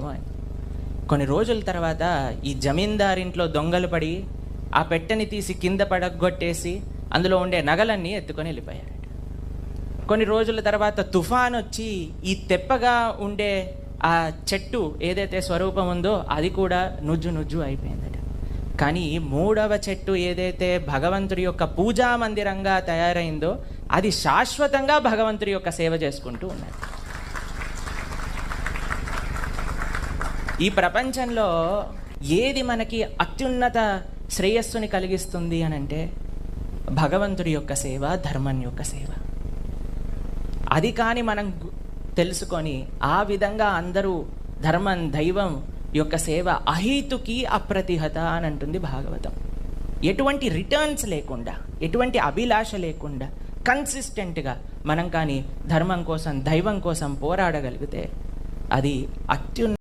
అని. కొన్ని రోజుల తర్వాత ఈ జమీందారింట్లో దొంగలు పడి ఆ పెట్టెని తీసి కింద పడగొట్టేసి అందులో ఉండే నగలన్నీ ఎత్తుకొని వెళ్ళిపోయారట. కొన్ని రోజుల తర్వాత తుఫాన్ వచ్చి ఈ తెప్పగా ఉండే ఆ చెట్టు ఏదైతే స్వరూపం ఉందో అది కూడా నుజ్జు అయిపోయిందట. కానీ మూడవ చెట్టు ఏదైతే భగవంతుడి యొక్క పూజా మందిరంగా తయారైందో అది శాశ్వతంగా భగవంతుడి యొక్క సేవ చేసుకుంటూ ఉన్నది. ఈ ప్రపంచంలో ఏది మనకి అత్యున్నత శ్రేయస్సుని కలిగిస్తుంది అని అంటే భగవంతుడి యొక్క సేవ, ధర్మం యొక్క సేవ. అది కానీ మనం తెలుసుకొని ఆ విధంగా అందరూ ధర్మం, దైవం యొక్క సేవ అహీతుకి అప్రతిహత అని అంటుంది భాగవతం. ఎటువంటి రిటర్న్స్ లేకుండా, ఎటువంటి అభిలాష లేకుండా కన్సిస్టెంట్గా మనం కానీ ధర్మం కోసం, దైవం కోసం పోరాడగలిగితే అది అత్యున్నత